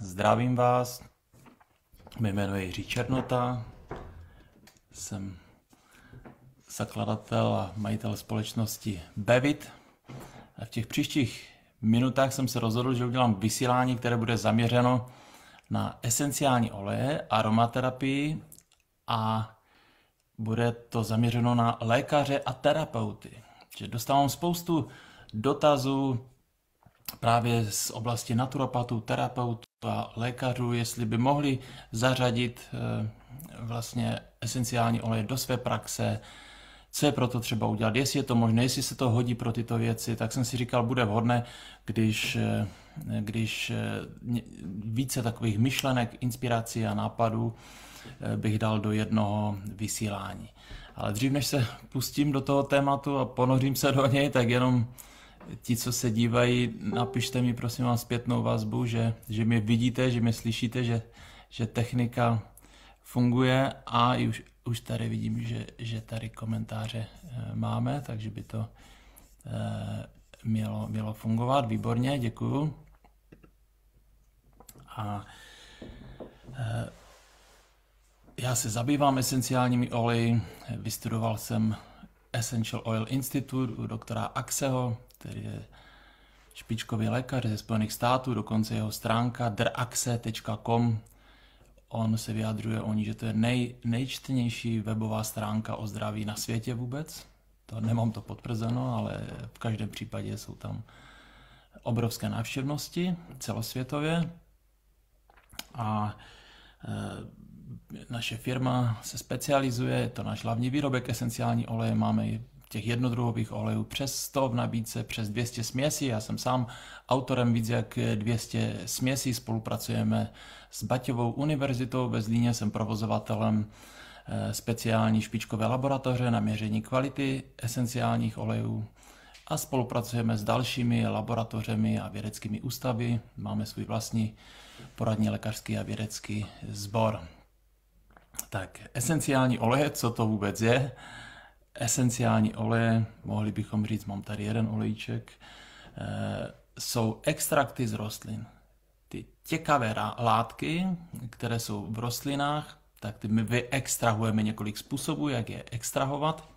Zdravím vás, jmenuji Jiří Černota, jsem zakladatel a majitel společnosti Bevit. A v těch příštích minutách jsem se rozhodl, že udělám vysílání, které bude zaměřeno na esenciální oleje, aromaterapii a bude to zaměřeno na lékaře a terapeuty. Že dostávám spoustu dotazů právě z oblasti naturopatů, terapeutů a lékařů, jestli by mohli zařadit vlastně esenciální oleje do své praxe, co je pro to třeba udělat, jestli je to možné, jestli se to hodí pro tyto věci, tak jsem si říkal, bude vhodné, když více takových myšlenek, inspirací a nápadů bych dal do jednoho vysílání. Ale dřív, než se pustím do toho tématu a ponořím se do něj, tak jenom ti, co se dívají, napište mi prosím vás zpětnou vazbu, že mě vidíte, že mě slyšíte, že technika funguje a už tady vidím, že tady komentáře máme, takže by to mělo fungovat. Výborně, děkuju. A já se zabývám esenciálními oleji, vystudoval jsem Essential Oil Institute u doktora Axeho, který je špičkový lékař ze Spojených států, dokonce jeho stránka draxe.com. On se vyjadřuje o ní, že to je nejčtenější webová stránka o zdraví na světě vůbec. To nemám to potvrzeno, ale v každém případě jsou tam obrovské návštěvnosti celosvětově. A naše firma se specializuje, je to náš hlavní výrobek esenciální oleje, máme těch jednodruhových olejů přes 100 v nabídce, přes 200 směsí. Já jsem sám autorem víc jak 200 směsí, spolupracujeme s Baťovou univerzitou ve Zlíně, jsem provozovatelem speciální špičkové laboratoře na měření kvality esenciálních olejů a spolupracujeme s dalšími laboratořemi a vědeckými ústavy. Máme svůj vlastní poradní lékařský a vědecký sbor. Tak, esenciální oleje, co to vůbec je? Esenciální oleje, mohli bychom říct, mám tady jeden olejček, jsou extrakty z rostlin. Ty těkavé látky, které jsou v rostlinách, tak ty my vyextrahujeme několik způsobů, jak je extrahovat.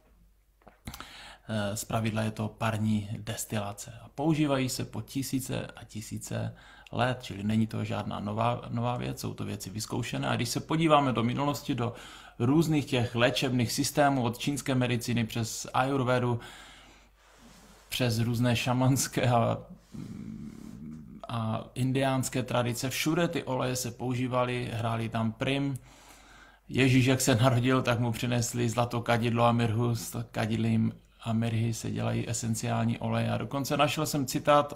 Zpravidla je to parní destilace. A používají se po tisíce a tisíce let, čili není to žádná nová věc, jsou to věci vyzkoušené. A když se podíváme do minulosti, do různých těch léčebných systémů, od čínské medicíny přes ajurvedu, přes různé šamanské a indiánské tradice, všude ty oleje se používaly, hráli tam prim. Ježíš, jak se narodil, tak mu přinesli zlato kadidlo a mirhu, s kadidlím a mirhy se dělají esenciální oleje. A dokonce našel jsem citát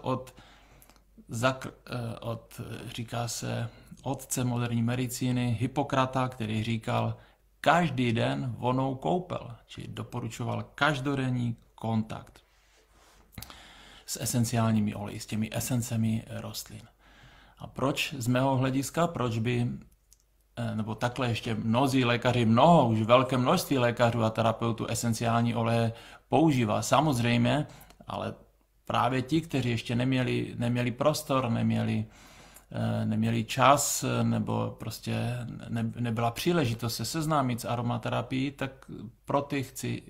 od říká se, otce moderní medicíny Hippokrata, který říkal, každý den vonou koupel, či doporučoval každodenní kontakt s esenciálními oleji, s těmi esencemi rostlin. A proč z mého hlediska, nebo takhle ještě mnozí lékaři, už velké množství lékařů a terapeutů esenciální oleje používá, samozřejmě, ale právě ti, kteří ještě neměli prostor, neměli čas, nebo prostě nebyla příležitost se seznámit s aromaterapií, tak pro ty chci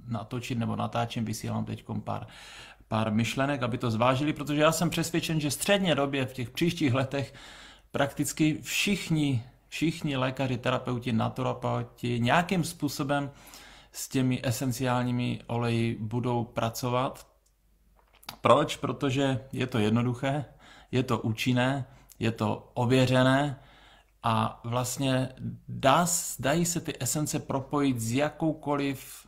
natočit nebo natáčím, vysílám teď pár myšlenek, aby to zvážili, protože já jsem přesvědčen, že středně době v těch příštích letech prakticky všichni lékaři, terapeuti, naturopati nějakým způsobem s těmi esenciálními oleji budou pracovat. Proč? Protože je to jednoduché, je to účinné, je to ověřené a vlastně dají se ty esence propojit s jakoukoliv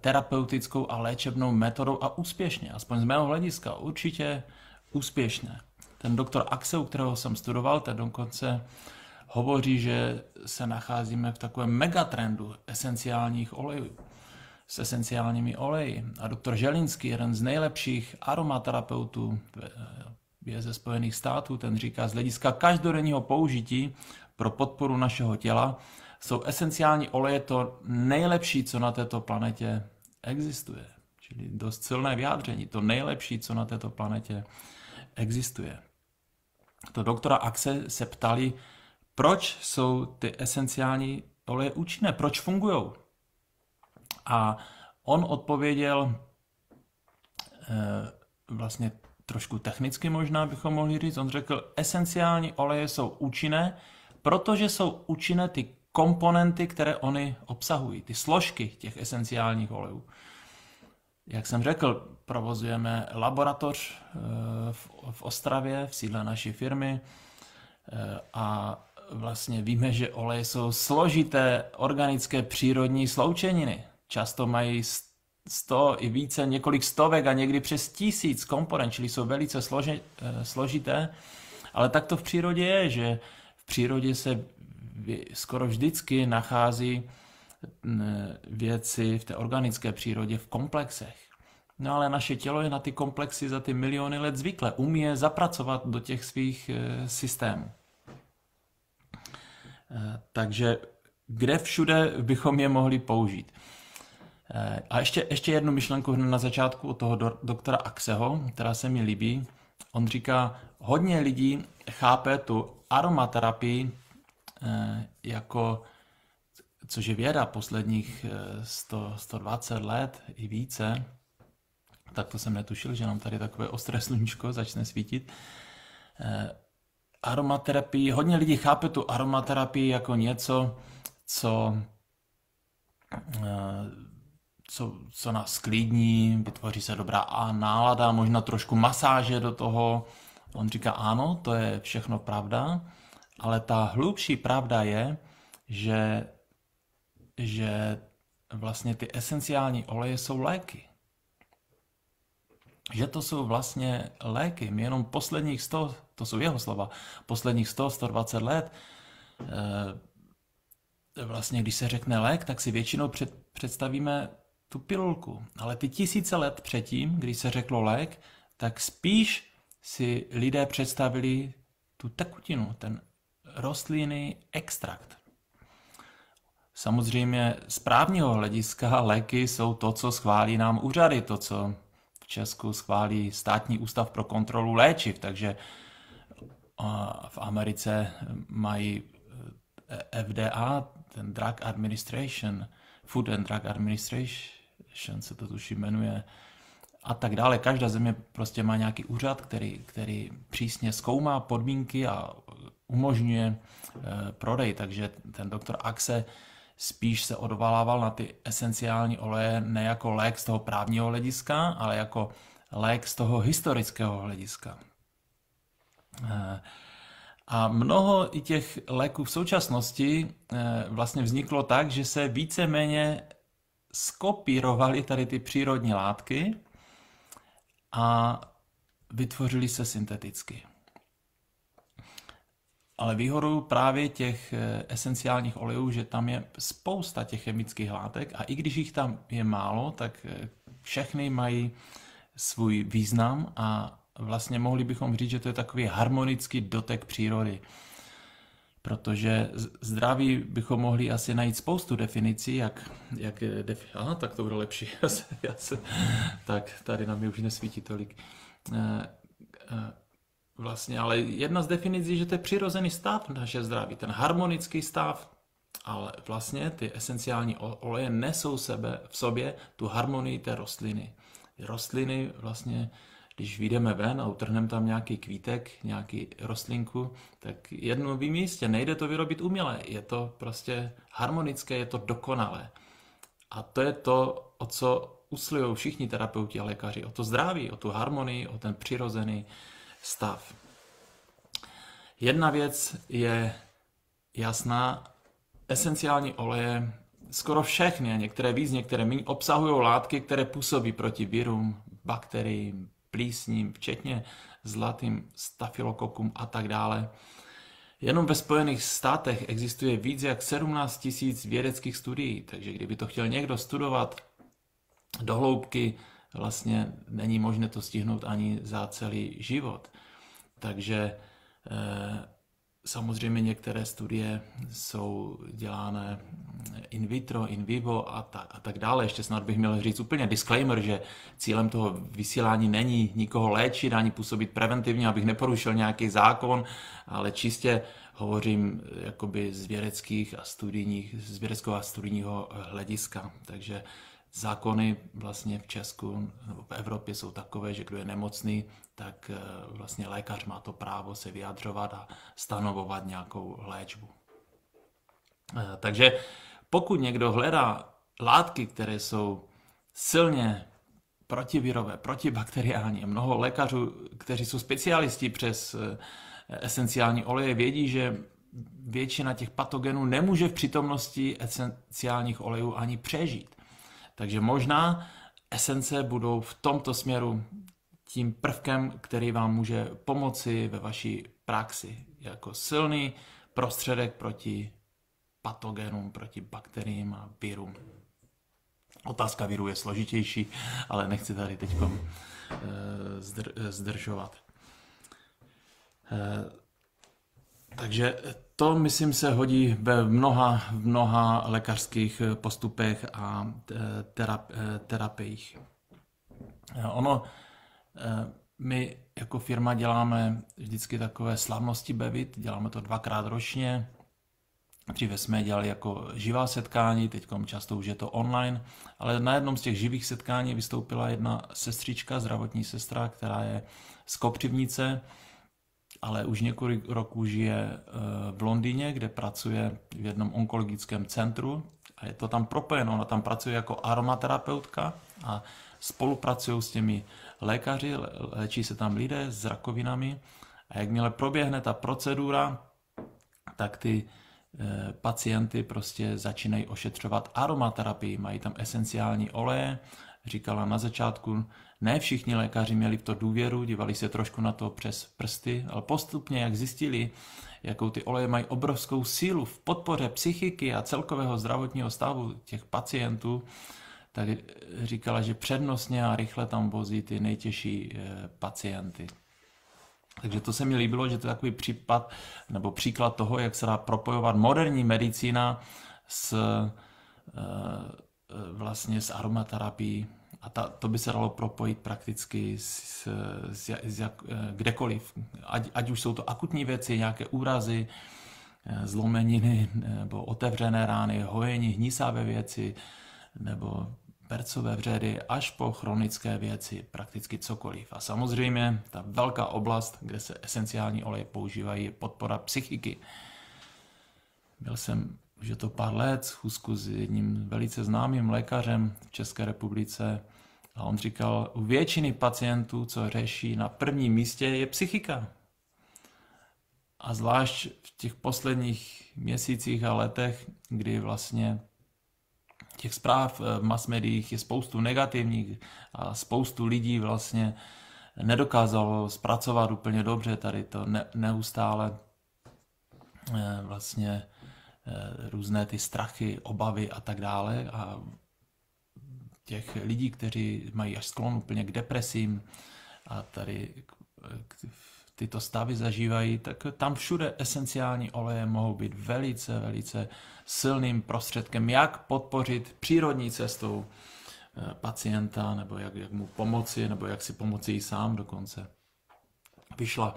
terapeutickou a léčebnou metodou a úspěšně. Aspoň z mého hlediska určitě úspěšně. Ten doktor Axe, u kterého jsem studoval, ten dokonce hovoří, že se nacházíme v takovém megatrendu esenciálních olejů. S esenciálními oleji. A doktor Želinský, jeden z nejlepších aromaterapeutů je ze Spojených států, ten říká, z hlediska každodenního použití pro podporu našeho těla jsou esenciální oleje to nejlepší, co na této planetě existuje. Čili dost silné vyjádření, to nejlepší, co na této planetě existuje. to doktora Axe se ptali, proč jsou ty esenciální oleje účinné, proč fungují. A on odpověděl vlastně trošku technicky možná bychom mohli říct. On řekl, esenciální oleje jsou účinné, protože jsou účinné ty komponenty, které oni obsahují, ty složky těch esenciálních olejů. Jak jsem řekl, provozujeme laboratoř v Ostravě, v sídle naší firmy a vlastně víme, že oleje jsou složité organické přírodní sloučeniny. Často mají 100 i více, několik stovek a někdy přes 1000 komponent, čili jsou velice složité, ale tak to v přírodě je, že v přírodě se skoro vždycky nachází věci v té organické přírodě v komplexech. No ale naše tělo je na ty komplexy za ty miliony let zvyklé, umí je zapracovat do těch svých systémů. Takže kde všude bychom je mohli použít? A ještě jednu myšlenku hned na začátku od toho doktora Axeho, která se mi líbí. On říká, hodně lidí chápe tu aromaterapii jako, což je věda posledních 120 let i více, tak to jsem netušil, že nám tady takové ostré sluníčko začne svítit. Aromaterapii, hodně lidí chápe tu aromaterapii jako něco, co nás sklidní, vytvoří se dobrá nálada, možná trošku masáže do toho. On říká, ano, to je všechno pravda, ale ta hlubší pravda je, že vlastně ty esenciální oleje jsou léky. Že to jsou vlastně léky. My jenom posledních 100, to jsou jeho slova, posledních 100-120 let, vlastně když se řekne lék, tak si většinou představíme tu pilulku. Ale ty tisíce let předtím, když se řeklo lék, tak spíš si lidé představili tu tekutinu, ten rostlinný extrakt. Samozřejmě z právního hlediska léky jsou to, co schválí nám úřady, to, co v Česku schválí Státní ústav pro kontrolu léčiv, takže v Americe mají FDA, ten Drug Administration, Food and Drug Administration se to tuším jmenuje, a tak dále. Každá země prostě má nějaký úřad, který přísně zkoumá podmínky a umožňuje prodej, takže ten doktor Axe spíš se odvolával na ty esenciální oleje ne jako lék z toho právního hlediska, ale jako lék z toho historického hlediska. A mnoho i těch léků v současnosti vlastně vzniklo tak, že se víceméně skopírovaly tady ty přírodní látky a vytvořily se synteticky. Ale výhodou právě těch esenciálních olejů, že tam je spousta těch chemických látek a i když jich tam je málo, tak všechny mají svůj význam a vlastně mohli bychom říct, že to je takový harmonický dotek přírody. Protože zdraví bychom mohli asi najít spoustu definicí, aha, tak to bude lepší. Tak tady nám už nesvítí tolik. Vlastně, ale jedna z definicí, že to je přirozený stav naše zdraví, ten harmonický stav, ale vlastně ty esenciální oleje nesou v sobě tu harmonii té rostliny. Rostliny vlastně, když vyjdeme ven a utrhneme tam nějaký kvítek, nějaký rostlinku, tak jedno vím jistě, nejde to vyrobit uměle, je to prostě harmonické, je to dokonalé. A to je to, o co usilují všichni terapeuti a lékaři, o to zdraví, o tu harmonii, o ten přirozený stav. Jedna věc je jasná, esenciální oleje, skoro všechny, některé víc, některé méně, obsahují látky, které působí proti virům, bakteriím, plísním, včetně zlatým stafylokokům a tak dále. Jenom ve Spojených státech existuje víc jak 17 000 vědeckých studií, takže kdyby to chtěl někdo studovat do hloubky, vlastně není možné to stihnout ani za celý život. Takže samozřejmě některé studie jsou dělány in vitro, in vivo a tak dále. Ještě snad bych měl říct úplně disclaimer, že cílem toho vysílání není nikoho léčit ani působit preventivně, abych neporušil nějaký zákon, ale čistě hovořím jakoby z vědeckého a studijního hlediska. Takže zákony vlastně v Česku nebo v Evropě jsou takové, že kdo je nemocný, tak vlastně lékař má to právo se vyjadřovat a stanovovat nějakou léčbu. Takže pokud někdo hledá látky, které jsou silně protivirové, protibakteriální, mnoho lékařů, kteří jsou specialisti přes esenciální oleje, vědí, že většina těch patogenů nemůže v přítomnosti esenciálních olejů ani přežít. Takže možná esence budou v tomto směru tím prvkem, který vám může pomoci ve vaší praxi jako silný prostředek proti patogenům, proti bakteriím a virům. Otázka virů je složitější, ale nechci tady teď zdržovat. Takže to, myslím, se hodí ve mnoha lékařských postupech a terapiích. My jako firma děláme vždycky takové slavnosti Bevit, děláme to 2krát ročně. Dříve jsme je dělali jako živá setkání, teď často už je to online, ale na jednom z těch živých setkání vystoupila jedna sestřička, zdravotní sestra, která je z Kopřivnice, ale už několik roků žije v Londýně, kde pracuje v jednom onkologickém centru a je to tam propojeno. Ona tam pracuje jako aromaterapeutka a spolupracují s těmi lékaři, léčí se tam lidé s rakovinami a jakmile proběhne ta procedura, tak ty pacienty prostě začínají ošetřovat aromaterapii, mají tam esenciální oleje. Říkala na začátku, ne všichni lékaři měli v to důvěru, dívali se trošku na to přes prsty, ale postupně, jak zjistili, jakou ty oleje mají obrovskou sílu v podpoře psychiky a celkového zdravotního stavu těch pacientů, tak říkala, že přednostně a rychle tam vozí ty nejtěžší pacienty. Takže to se mi líbilo, že to je takový případ nebo příklad toho, jak se dá propojovat moderní medicína vlastně s aromaterapií. A to by se dalo propojit prakticky kdekoliv. Ať už jsou to akutní věci, nějaké úrazy, zlomeniny nebo otevřené rány, hojení, hnisavé věci nebo percové vředy až po chronické věci, prakticky cokoliv. A samozřejmě ta velká oblast, kde se esenciální oleje používají, je podpora psychiky. Byl jsem už je to pár let schůzku s jedním velice známým lékařem v České republice a on říkal, u většiny pacientů, co řeší, na prvním místě je psychika. A zvlášť v těch posledních měsících a letech, kdy vlastně těch zpráv v mass médiích je spoustu negativních a spoustu lidí vlastně nedokázalo zpracovat úplně dobře tady to neustále vlastně různé ty strachy, obavy a tak dále a těch lidí, kteří mají až sklon úplně k depresím a tady tyto stavy zažívají, tak tam všude esenciální oleje mohou být velice, velice silným prostředkem, jak podpořit přírodní cestou pacienta, nebo jak mu pomoci, nebo jak si pomoci i sám dokonce. Vyšla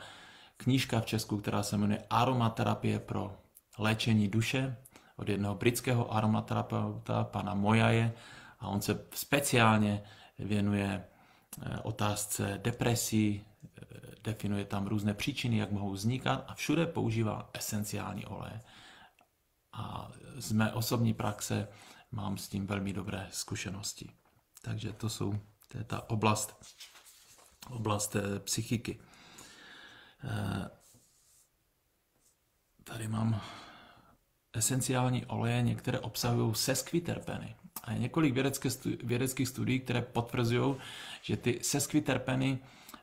knížka v Česku, která se jmenuje Aromaterapie pro léčení duše od jednoho britského aromaterapeuta, pana Mojaje, a on se speciálně věnuje otázce depresí, definuje tam různé příčiny, jak mohou vznikat a všude používá esenciální oleje. A z mé osobní praxe mám s tím velmi dobré zkušenosti. Takže to je ta oblast psychiky. Tady mám esenciální oleje, některé obsahují sesquiterpeny. A je několik vědeckých studií, které potvrzují, že ty sesquiterpeny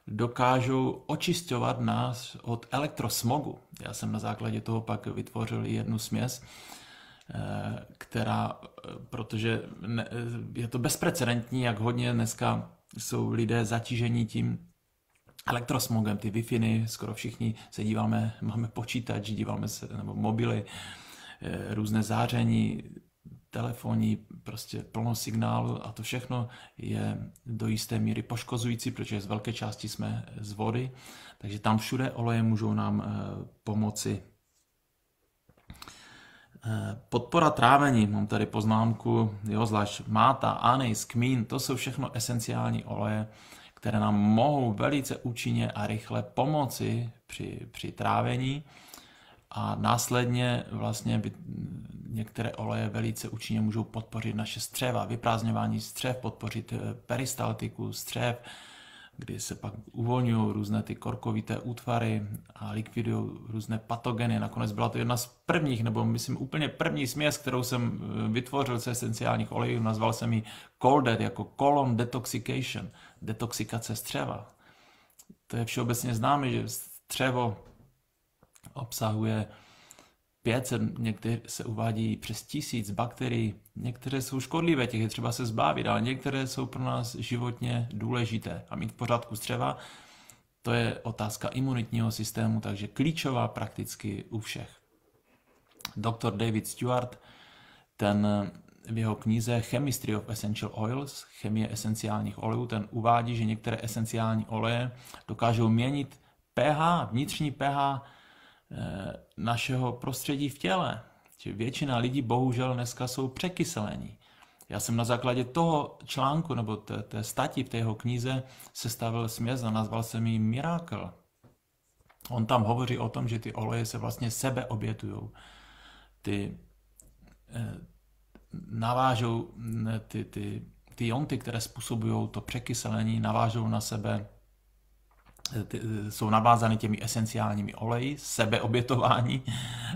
dokážou očišťovat nás od elektrosmogu. Já jsem na základě toho pak vytvořil jednu směs, která, protože je to bezprecedentní, jak hodně dneska jsou lidé zatížení tím elektrosmogem, ty Wi-Fi, skoro všichni se díváme, máme počítač, díváme se, nebo mobily, různé záření, telefonní, prostě plno signálu a to všechno je do jisté míry poškozující, protože z velké části jsme z vody, takže tam všude oleje můžou nám pomoci. Podpora trávení, mám tady poznámku, jo, zvlášť máta, anejs, kmín, to jsou všechno esenciální oleje, které nám mohou velice účinně a rychle pomoci při trávení a následně vlastně některé oleje velice účinně můžou podpořit naše střeva, vyprázdňování střev, podpořit peristaltiku střev, kdy se pak uvolňují různé ty korkovité útvary a likvidují různé patogeny. Nakonec byla to jedna z prvních, nebo myslím úplně první směs, kterou jsem vytvořil z esenciálních olejů. Nazval jsem ji Coldet jako colon detoxication, detoxikace střeva. To je všeobecně známé, že střevo obsahuje 500, některé se uvádí přes 1000 bakterií, některé jsou škodlivé, těch je třeba se zbavit, ale některé jsou pro nás životně důležité. A mít v pořádku střeva, to je otázka imunitního systému, takže klíčová prakticky u všech. Dr. David Stewart, ten v jeho knize Chemistry of Essential Oils, chemie esenciálních olejů, ten uvádí, že některé esenciální oleje dokážou měnit pH, vnitřní pH našeho prostředí v těle. Většina lidí bohužel dneska jsou překyselení. Já jsem na základě toho článku nebo té stati v té jeho knize sestavil směs a nazval jsem ji Miracle. On tam hovoří o tom, že ty oleje se vlastně sebe obětujou. Ty navážou ty jonty, které způsobují to překyselení, navážou na sebe, jsou navázány těmi esenciálními oleji, sebeobětování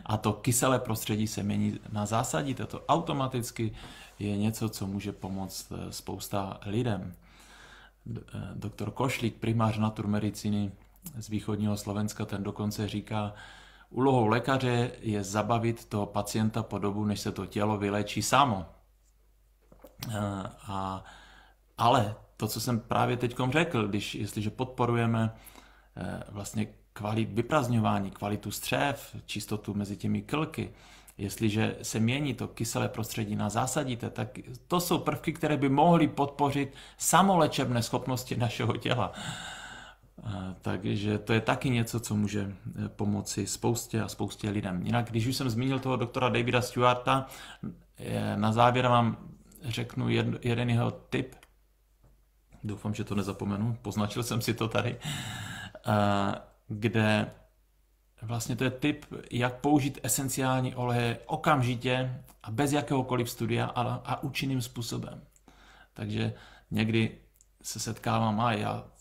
a to kyselé prostředí se mění na zásadí. To automaticky je něco, co může pomoct spousta lidem. Doktor Košlík, primář naturmedicíny z východního Slovenska, ten dokonce říká, úlohou lékaře je zabavit toho pacienta po dobu, než se to tělo vyléčí samo. Ale to, co jsem právě teď řekl, jestliže podporujeme vlastně vyprazňování, kvalitu střev, čistotu mezi těmi klky, jestliže se mění to kyselé prostředí na zásadíte, tak to jsou prvky, které by mohly podpořit samolečebné schopnosti našeho těla. Takže to je taky něco, co může pomoci spoustě lidem. Jinak, když už jsem zmínil toho doktora Davida Stewarta, na závěr vám řeknu jeden jeho tip. Doufám, že to nezapomenu, poznačil jsem si to tady, kde vlastně to je tip, jak použít esenciální oleje okamžitě a bez jakéhokoliv studia a účinným způsobem. Takže někdy se setkávám,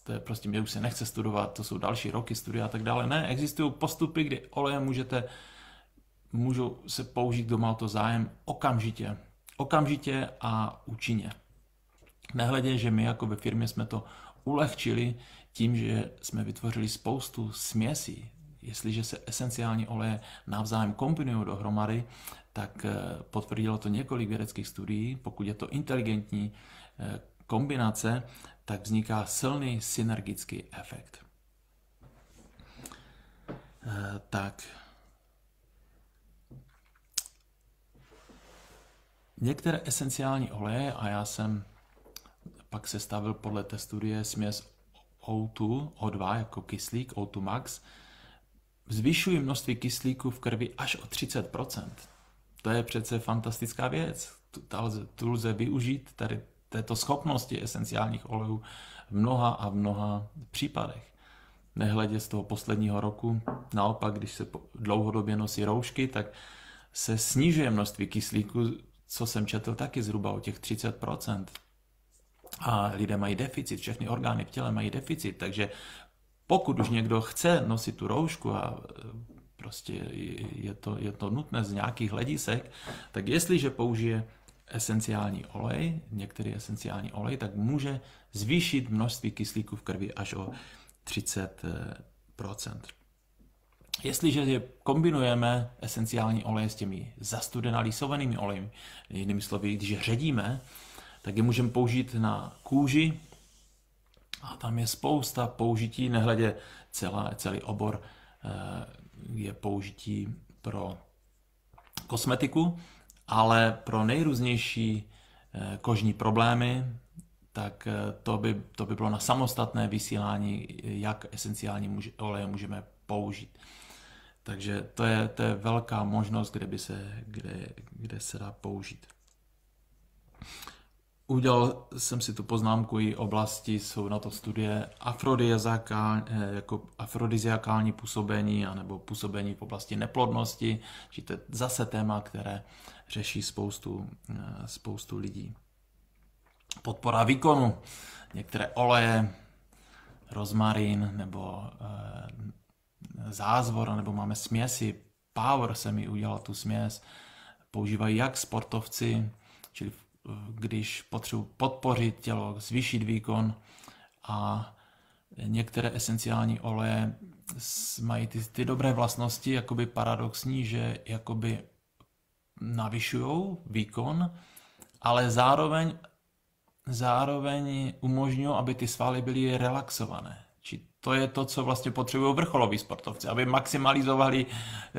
to je prostě mě už se nechce studovat, to jsou další roky studia a tak dále. Ne, existují postupy, kdy oleje můžou se použít, kdo má to zájem, okamžitě a účinně. Nehledě, že my jako ve firmě jsme to ulehčili tím, že jsme vytvořili spoustu směsí. Jestliže se esenciální oleje navzájem kombinují dohromady, tak potvrdilo to několik vědeckých studií. Pokud je to inteligentní kombinace, tak vzniká silný synergický efekt. Tak. Některé esenciální oleje, a já jsem pak sestavil podle té studie směs O2 jako kyslík, O2 max, zvyšují množství kyslíku v krvi až o 30%. To je přece fantastická věc. Tu lze využít tady této schopnosti esenciálních olejů v mnoha případech. Nehledě z toho posledního roku, naopak, když se dlouhodobě nosí roušky, tak se snižuje množství kyslíku, co jsem četl taky zhruba o těch 30%. A lidé mají deficit, všechny orgány v těle mají deficit, takže pokud už někdo chce nosit tu roušku a prostě je to nutné z nějakých hledisek, tak jestliže použije esenciální olej, některý esenciální olej, tak může zvýšit množství kyslíku v krvi až o 30%. Jestliže kombinujeme esenciální oleje s těmi zastudenalisovanými oleji, jinými slovy, když ředíme, tak je můžeme použít na kůži a tam je spousta použití, nehledě celý obor je použití pro kosmetiku, ale pro nejrůznější kožní problémy, tak to by bylo na samostatné vysílání, jak esenciální oleje můžeme použít. Takže to je velká možnost, kde se dá použít. Udělal jsem si tu poznámku, i oblasti jsou na to studie jako afrodiziakální působení anebo působení v oblasti neplodnosti, či to je zase téma, které řeší spoustu lidí. Podpora výkonu, některé oleje, rozmarín nebo zázvor, nebo máme směsi, Power se mi udělal tu směs, používají jak sportovci, čili když potřebuji podpořit tělo, zvýšit výkon, a některé esenciální oleje mají ty dobré vlastnosti, jakoby paradoxní, že jakoby navyšují výkon, ale zároveň umožňují, aby ty svaly byly relaxované. Či to je to, co vlastně potřebují vrcholoví sportovci, aby maximalizovali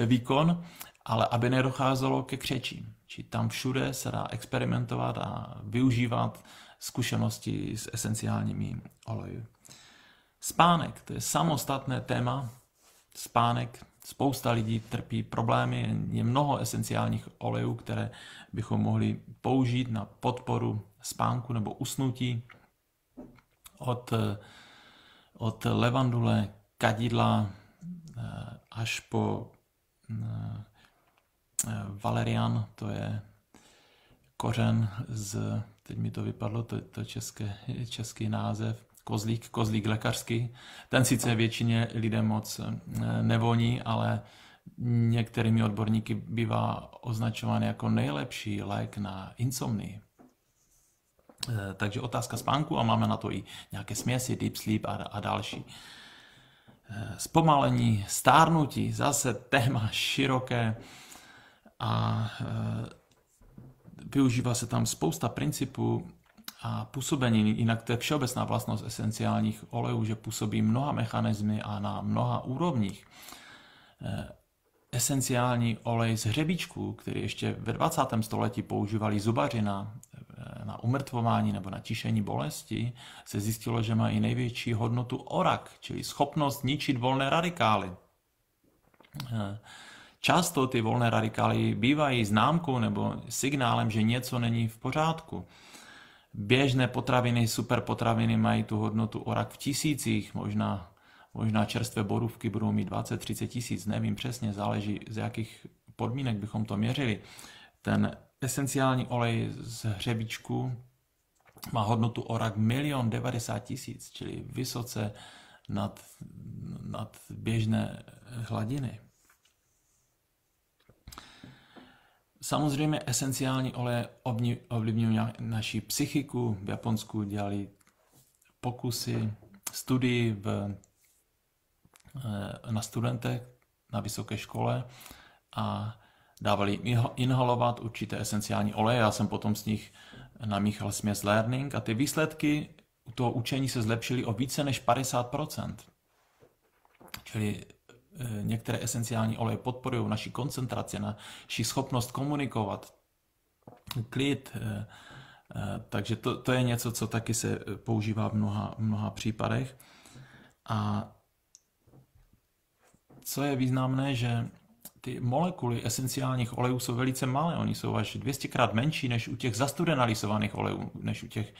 výkon, ale aby nedocházelo ke křečím. Či tam všude se dá experimentovat a využívat zkušenosti s esenciálními oleji. Spánek, to je samostatné téma. Spánek, spousta lidí trpí problémy, je mnoho esenciálních olejů, které bychom mohli použít na podporu spánku nebo usnutí. Od levandule, kadidla až po valerian, to je kořen teď mi to vypadlo, to je český název, kozlík lékařský. Ten sice většině lidem moc nevoní, ale některými odborníky bývá označován jako nejlepší lék na insomnii. Takže otázka spánku, a máme na to i nějaké směsi, deep sleep a další. Zpomalení, stárnutí, zase téma široké, a využívá se tam spousta principů a působení. Jinak to je všeobecná vlastnost esenciálních olejů, že působí mnoha mechanismy a na mnoha úrovních. Esenciální olej z hřebíčků, který ještě ve 20. století používali zubaři na umrtvování nebo na tišení bolesti, se zjistilo, že má i největší hodnotu ORAC, čili schopnost ničit volné radikály. Často ty volné radikály bývají známkou nebo signálem, že něco není v pořádku. Běžné potraviny, superpotraviny mají tu hodnotu ORAC v tisících, možná čerstvé borůvky budou mít 20-30 tisíc, nevím přesně, záleží z jakých podmínek bychom to měřili. Ten esenciální olej z hřebíčku má hodnotu ORAC 1 090 000, čili vysoce nad běžné hladiny. Samozřejmě esenciální oleje ovlivňují naši psychiku. V Japonsku dělali pokusy, studii na studentech na vysoké škole a dávali inhalovat určité esenciální oleje. Já jsem potom z nich namíchal směs Learning a ty výsledky u toho učení se zlepšily o více než 50%. Čili některé esenciální oleje podporují naši koncentraci, naši schopnost komunikovat, klid. Takže to je něco, co taky se používá v mnoha případech. A co je významné, že ty molekuly esenciálních olejů jsou velice malé. Oni jsou až 200krát menší než u těch zastudenalisovaných olejů, než u těch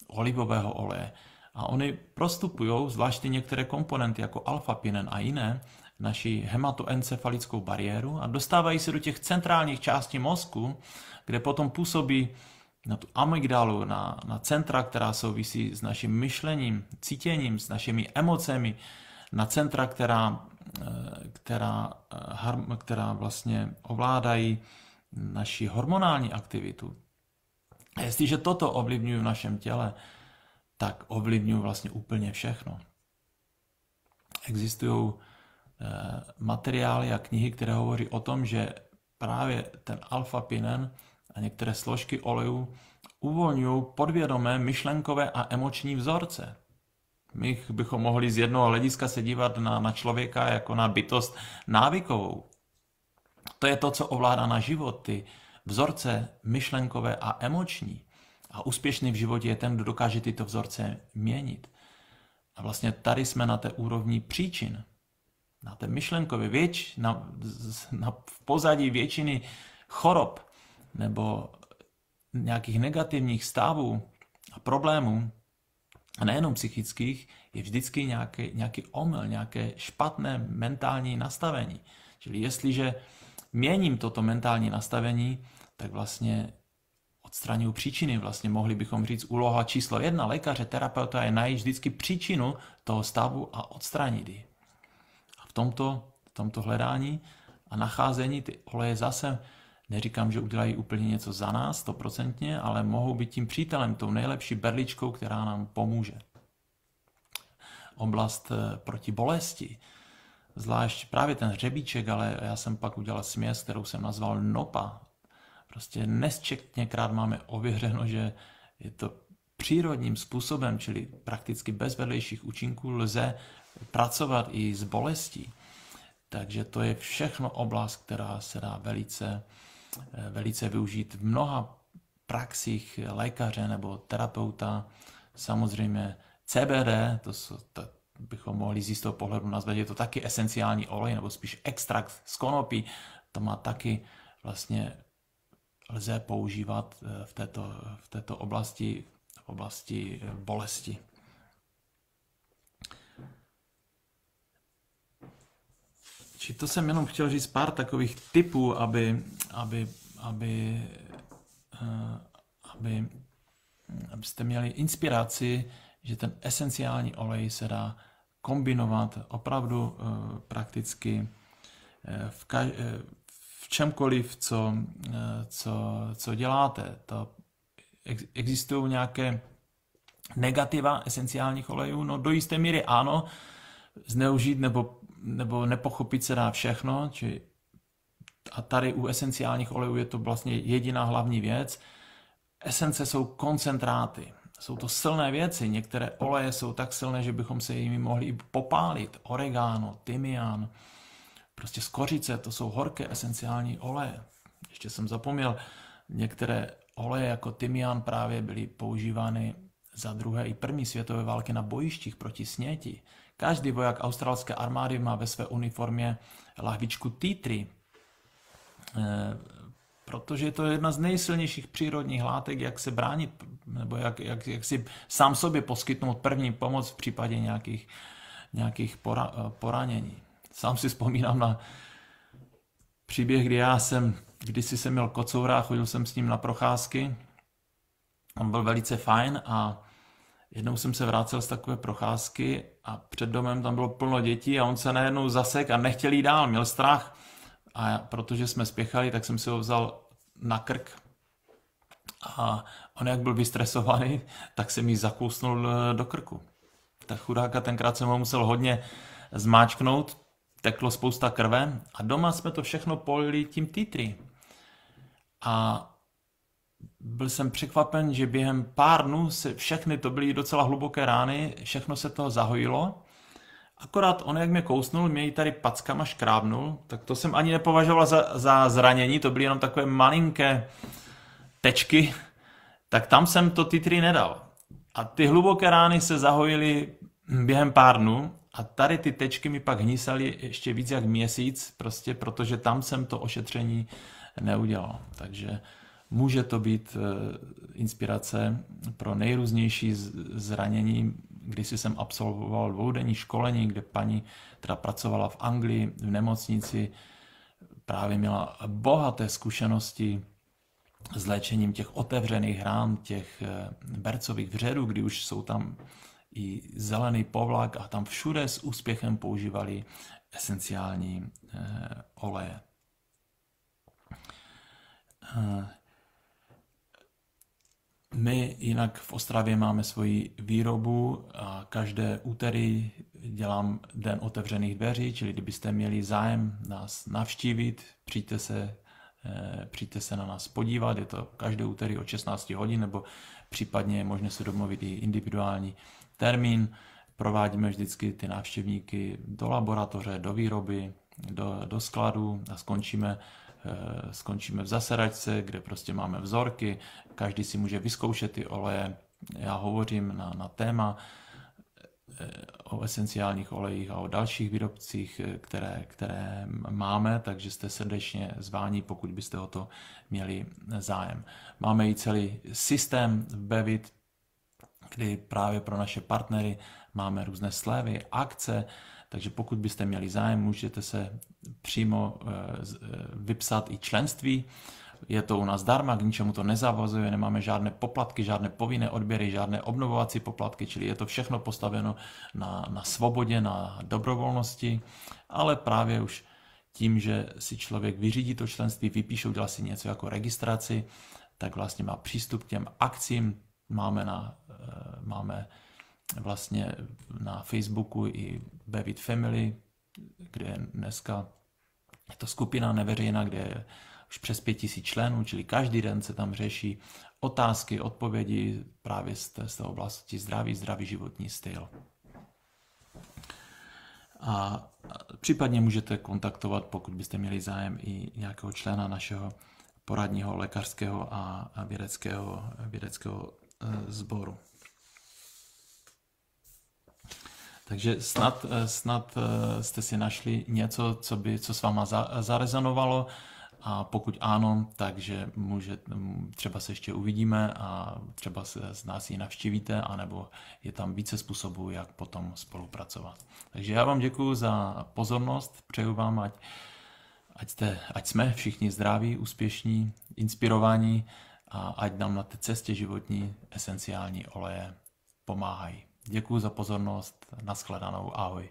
olivového oleje. A oni prostupují, zvláště některé komponenty jako alfa-pinen a jiné, naši hematoencefalickou bariéru a dostávají se do těch centrálních částí mozku, kde potom působí na tu amygdalu, na centra, která souvisí s naším myšlením, cítěním, s našimi emocemi, na centra, která vlastně ovládají naši hormonální aktivitu. A jestliže toto ovlivňují v našem těle, tak ovlivňují vlastně úplně všechno. Existují materiály a knihy, které hovoří o tom, že právě ten alfa-pinen a některé složky olejů uvolňují podvědomé myšlenkové a emoční vzorce. My bychom mohli z jednoho hlediska se dívat na člověka jako na bytost návykovou. To je to, co ovládá náš život, ty vzorce myšlenkové a emoční. A úspěšný v životě je ten, kdo dokáže tyto vzorce měnit. A vlastně tady jsme na té úrovni příčin. Na té myšlenkově, v pozadí většiny chorob nebo nějakých negativních stavů a problémů, a nejenom psychických, je vždycky nějaký omyl, nějaké špatné mentální nastavení. Čili jestliže měním toto mentální nastavení, tak vlastně odstraňuji příčiny. Vlastně mohli bychom říct, úloha číslo 1 lékaře, terapeuta je najít vždycky příčinu toho stavu a odstranit ji. A v tomto hledání a nacházení ty oleje zase, neříkám, že udělají úplně něco za nás, 100%, ale mohou být tím přítelem, tou nejlepší berličkou, která nám pomůže. Oblast proti bolesti, zvlášť právě ten hřebíček, ale já jsem pak udělal směs, kterou jsem nazval NOPA. Prostě nesčetněkrát máme ověřeno, že je to přírodním způsobem, čili prakticky bez vedlejších účinků, lze pracovat i s bolestí. Takže to je všechno oblast, která se dá velice využít v mnoha praxích lékaře nebo terapeuta. Samozřejmě CBD, to bychom mohli z jistého pohledu nazvat, je to taky esenciální olej, nebo spíš extrakt z konopí. To má taky vlastně lze používat v této oblasti, v oblasti bolesti. Či to jsem jenom chtěl říct pár takových tipů, abyste měli inspiraci, že ten esenciální olej se dá kombinovat opravdu prakticky v čemkoliv, co děláte. Existují nějaké negativa esenciálních olejů? No do jisté míry ano, zneužít nebo nepochopit se dá všechno, a tady u esenciálních olejů je to vlastně jediná hlavní věc. Esence jsou koncentráty. Jsou to silné věci. Některé oleje jsou tak silné, že bychom se jimi mohli i popálit. Oregano, tymián, prostě skořice, to jsou horké esenciální oleje. Ještě jsem zapomněl, některé oleje jako tymián právě byly používány za druhé i první světové války na bojištích proti sněti. Každý voják australské armády má ve své uniformě lahvičku tea tree, protože je to jedna z nejsilnějších přírodních látek, jak se bránit, nebo jak si sám sobě poskytnout první pomoc v případě nějakých poranění. Sám si vzpomínám na příběh, kdy kdysi jsem měl kocoura, chodil jsem s ním na procházky. On byl velice fajn a jednou jsem se vrátil z takové procházky a před domem tam bylo plno dětí a on se najednou zasek a nechtěl jít dál, měl strach. A protože jsme spěchali, tak jsem si ho vzal na krk a on jak byl vystresovaný, tak se mi zakousnul do krku. Tak chudáka, tenkrát jsem ho musel hodně zmáčknout, teklo spousta krve a doma jsme to všechno polili tím tea tree. A byl jsem překvapen, že během pár dnů všechny, to byly docela hluboké rány, všechno se toho zahojilo. Akorát on, jak mě kousnul, mě ji tady packama škrábnul, tak to jsem ani nepovažoval za zranění, to byly jenom takové malinké tečky, tak tam jsem to tea tree nedal. A ty hluboké rány se zahojily během pár dnů a tady ty tečky mi pak hnísaly ještě víc jak měsíc, prostě protože tam jsem to ošetření neudělal. Takže může to být inspirace pro nejrůznější zranění. Když jsem absolvoval dvoudenní školení, kde paní, která pracovala v Anglii v nemocnici, právě měla bohaté zkušenosti s léčením těch otevřených rán, těch bercových vředů, kdy už jsou tam i zelený povlak a tam všude s úspěchem používali esenciální oleje. My jinak v Ostravě máme svoji výrobu a každé úterý dělám den otevřených dveří, čili kdybyste měli zájem nás navštívit, přijďte se na nás podívat, je to každé úterý od 16 hodin, nebo případně je možné se domluvit i individuální termín. Provádíme vždycky ty návštěvníky do laboratoře, do výroby, do skladu a skončíme skončíme v zasedačce, kde prostě máme vzorky, každý si může vyzkoušet ty oleje. Já hovořím na téma o esenciálních olejích a o dalších výrobcích, které máme, takže jste srdečně zváni, pokud byste o to měli zájem. Máme i celý systém v Bevit, kdy právě pro naše partnery máme různé slevy, akce, takže pokud byste měli zájem, můžete se přímo vypsat i členství. Je to u nás zdarma, k ničemu to nezavazuje, nemáme žádné poplatky, žádné povinné odběry, žádné obnovovací poplatky, čili je to všechno postaveno na svobodě, na dobrovolnosti, ale právě už tím, že si člověk vyřídí to členství, vypíše, udělá si něco jako registraci, tak vlastně má přístup k těm akcím. Máme vlastně na Facebooku i Bevit Family, kde je dneska je to skupina neveřejná, kde je už přes 5000 členů, čili každý den se tam řeší otázky, odpovědi právě z té oblasti zdravý životní styl. A případně můžete kontaktovat, pokud byste měli zájem, i nějakého člena našeho poradního, lékařského a vědeckého sboru. Takže snad jste si našli něco, co s váma zarezonovalo, a pokud ano, takže třeba se ještě uvidíme a třeba se z nás ji navštívíte, anebo je tam více způsobů, jak potom spolupracovat. Takže já vám děkuji za pozornost, přeju vám, ať jsme všichni zdraví, úspěšní, inspirovaní a ať nám na té cestě životní esenciální oleje pomáhají. Děkuji za pozornost, nashledanou, ahoj.